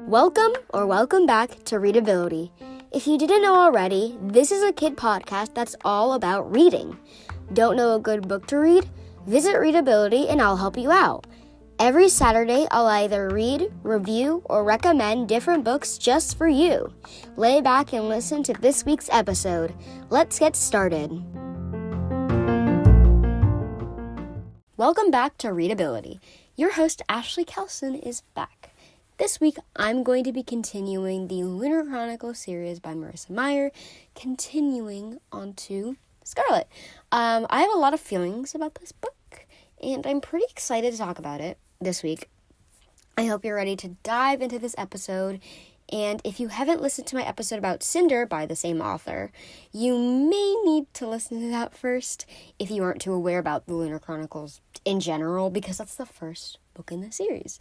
Welcome back to Readability. If you didn't know already, this is a kid podcast that's all about reading. Don't know a good book to read? Visit Readability and I'll help you out. Every Saturday, I'll either read, review, or recommend different books just for you. Lay back and listen to this week's episode. Let's get started. Welcome back to Readability. Your host, Ashlee Kelsen, is back. This week, I'm going to be continuing the Lunar Chronicles series by Marissa Meyer, continuing on to Scarlet. I have a lot of feelings about this book, and I'm pretty excited to talk about it this week. I hope you're ready to dive into this episode, and if you haven't listened to my episode about Cinder by the same author, you may need to listen to that first if you aren't too aware about the Lunar Chronicles in general, because that's the first book in the series.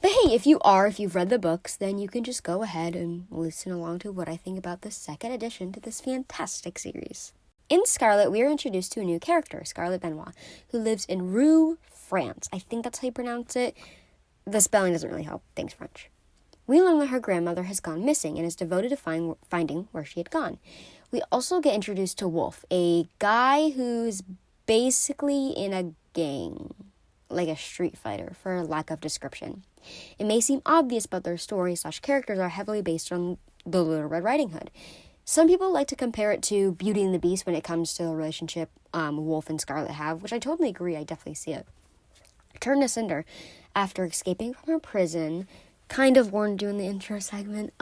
But hey, if you've read the books, then you can just go ahead and listen along to what I think about the second edition to this fantastic series. In Scarlet, we are introduced to a new character, Scarlet Benoit, who lives in Rouen, France. I think that's how you pronounce it. The spelling doesn't really help. Thanks, French. We learn that her grandmother has gone missing and is devoted to finding where she had gone. We also get introduced to Wolf, a guy who's basically in a gang, like a street fighter, for lack of description. It may seem obvious, but their stories/characters are heavily based on the Little Red Riding Hood. Some people like to compare it to Beauty and the Beast when it comes to the relationship Wolf and Scarlet have, which I totally agree. I definitely see it. Turn to Cinder. After escaping from her prison, kind of warned you in the intro segment,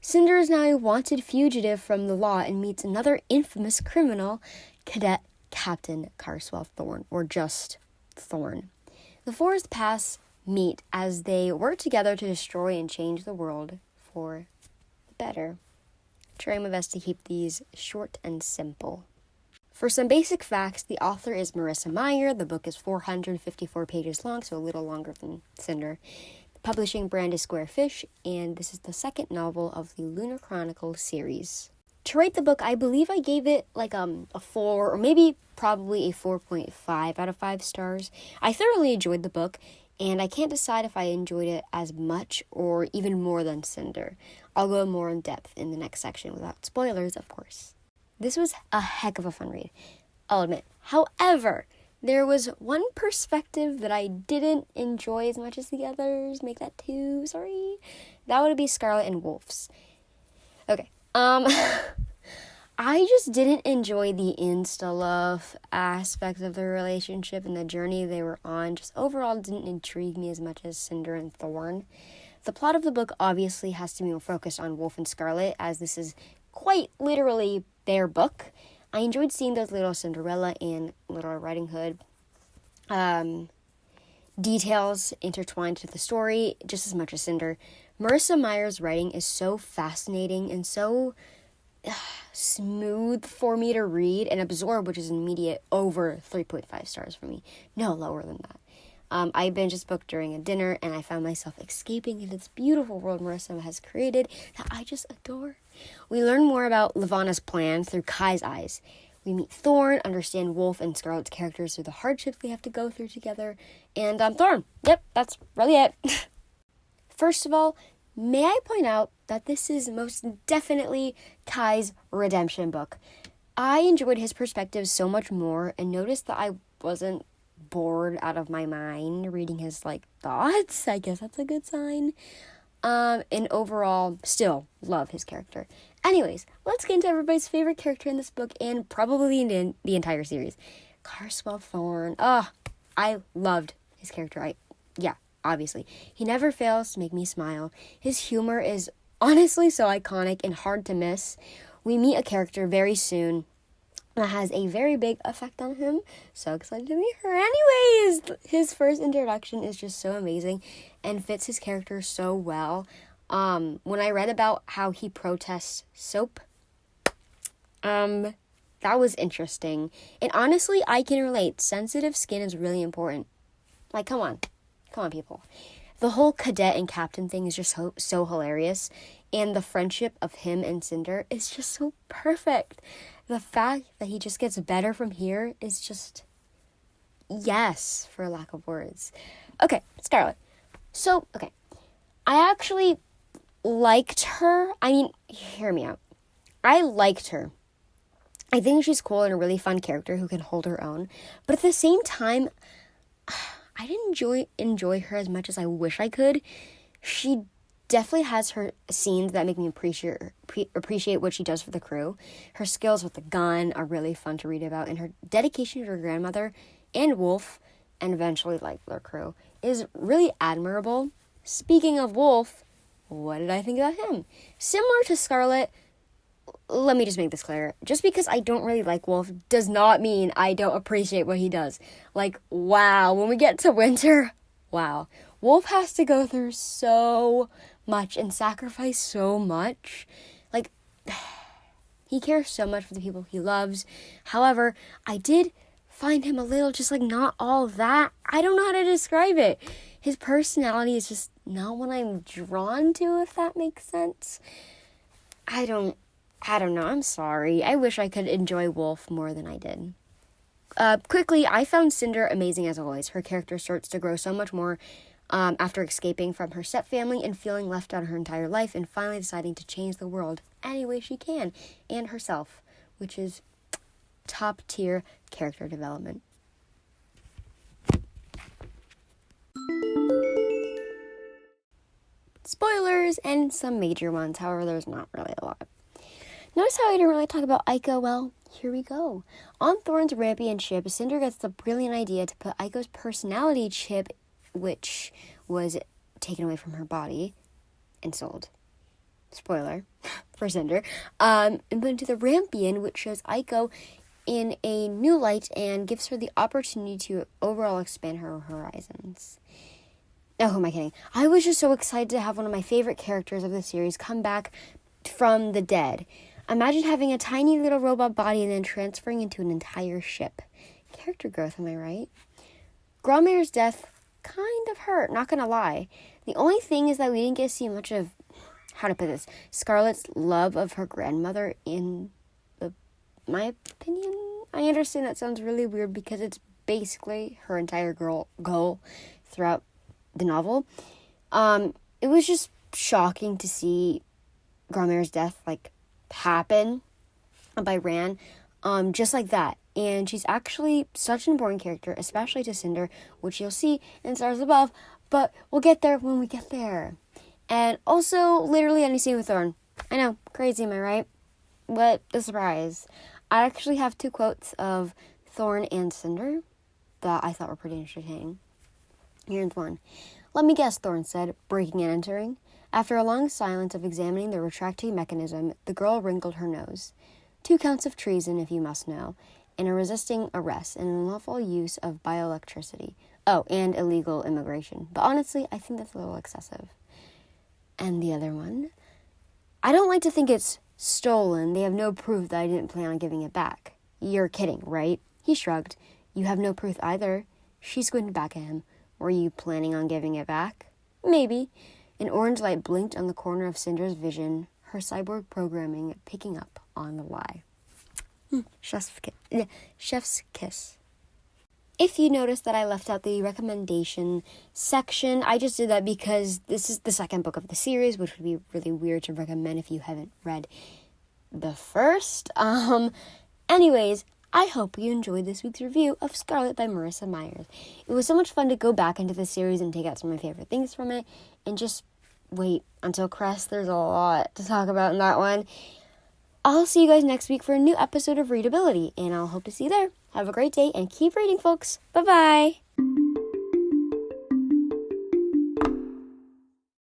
Cinder is now a wanted fugitive from the law and meets another infamous criminal, Cadet Captain Carswell Thorne, or just Thorne. The Forest Pass meet as they work together to destroy and change the world for the better. Trying my best to keep these short and simple. For some basic facts, the author is Marissa Meyer. The book is 454 pages long, so a little longer than Cinder. The publishing brand is Square Fish, and this is the second novel of the Lunar Chronicles series. To rate the book, I believe I gave it like a 4, or maybe probably a 4.5 out of 5 stars. I thoroughly enjoyed the book, and I can't decide if I enjoyed it as much or even more than Cinder. I'll go more in depth in the next section without spoilers, of course. This was a heck of a fun read, I'll admit. However, there was one perspective that I didn't enjoy as much as the others. Make that 2, sorry. That would be Scarlet and Wolf's. Okay, I just didn't enjoy the insta-love aspect of the relationship and the journey they were on. Just overall didn't intrigue me as much as Cinder and Thorne. The plot of the book obviously has to be more focused on Wolf and Scarlet, as this is quite literally their book. I enjoyed seeing those little Cinderella and Little Riding Hood details intertwined to the story just as much as Cinder. Marissa Meyer's writing is so fascinating and so smooth for me to read and absorb, which is an immediate over 3.5 stars for me. No lower than that. I binged this book during a dinner, and I found myself escaping into this beautiful world Marissa has created that I just adore. We learn more about Levana's plans through Kai's eyes. We meet Thorne, understand Wolf and Scarlet's characters through the hardships they have to go through together, and Thorne. Yep, that's really it. First of all, may I point out that this is most definitely Kai's redemption book. I enjoyed his perspective so much more and noticed that I wasn't bored out of my mind reading his thoughts. I guess that's a good sign. And overall, still love his character. Anyways, let's get into everybody's favorite character in this book and probably in the entire series. Carswell Thorne. I loved his character. Obviously. He never fails to make me smile. His humor is honestly so iconic and hard to miss. We meet a character very soon that has a very big effect on him. So excited to meet her. Anyways, his first introduction is just so amazing and fits his character so well. When I read about how he protests soap, that was interesting. And honestly, I can relate. Sensitive skin is really important. Come on, people. The whole cadet and captain thing is just so hilarious. And the friendship of him and Cinder is just so perfect. The fact that he just gets better from here is just yes, for lack of words. Okay, Scarlet. So, okay, I actually liked her. I mean, hear me out. I liked her. I think she's cool and a really fun character who can hold her own. But at the same time, I didn't enjoy her as much as I wish I could. She definitely has her scenes that make me appreciate what she does for the crew. Her skills with the gun are really fun to read about, and her dedication to her grandmother and Wolf, and eventually like their crew, is really admirable. Speaking of Wolf, what did I think about him? Similar to Scarlet, let me just make this clear. Just because I don't really like Wolf does not mean I don't appreciate what he does. Like, wow, when we get to winter, wow. Wolf has to go through so much and sacrifice so much. Like, he cares so much for the people he loves. However, I did find him a little just like not all that. I don't know how to describe it. His personality is just not what I'm drawn to, if that makes sense. I don't know. I'm sorry. I wish I could enjoy Wolf more than I did. Quickly, I found Cinder amazing as always. Her character starts to grow so much more after escaping from her stepfamily and feeling left out her entire life and finally deciding to change the world any way she can and herself, which is top tier character development. Spoilers and some major ones, however, there's not really a lot. Notice how I didn't really talk about Aiko? Well, here we go. On Thorne's Rampion ship, Cinder gets the brilliant idea to put Aiko's personality chip, which was taken away from her body and sold. Spoiler for Cinder. And put into the Rampion, which shows Aiko in a new light and gives her the opportunity to overall expand her horizons. Oh, who am I kidding? I was just so excited to have one of my favorite characters of the series come back from the dead. Imagine having a tiny little robot body and then transferring into an entire ship. Character growth, am I right? Grommaier's death kind of hurt, not gonna lie. The only thing is that we didn't get to see much of, how to put this, Scarlet's love of her grandmother in my opinion. I understand that sounds really weird because it's basically her entire goal throughout the novel. It was just shocking to see Grommaier's death, happen by Ran, just like that. And she's actually such an important character, especially to Cinder, which you'll see in Stars Above, but we'll get there when we get there. And also, literally any scene with Thorne. I know, crazy, am I right? What a surprise. I actually have 2 quotes of Thorne and Cinder that I thought were pretty entertaining. Here's one. "Let me guess," Thorne said, breaking and entering. After a long silence of examining the retracting mechanism, the girl wrinkled her nose. 2 counts of treason, if you must know, and a resisting arrest, and an unlawful use of bioelectricity. Oh, and illegal immigration. But honestly, I think that's a little excessive. And the other one. "I don't like to think it's stolen. They have no proof that I didn't plan on giving it back." "You're kidding, right?" He shrugged. "You have no proof either." She squinted back at him. "Were you planning on giving it back?" "Maybe." An orange light blinked on the corner of Cinder's vision, her cyborg programming picking up on the lie. Chef's kiss. If you notice that I left out the recommendation section, I just did that because this is the second book of the series, which would be really weird to recommend if you haven't read the first. Anyways, I hope you enjoyed this week's review of Scarlet by Marissa Meyer. It was so much fun to go back into the series and take out some of my favorite things from it, and just wait until Crest. There's a lot to talk about in that one. I'll see you guys next week for a new episode of Readability, and I'll hope to see you there. Have a great day, and keep reading, folks. Bye-bye!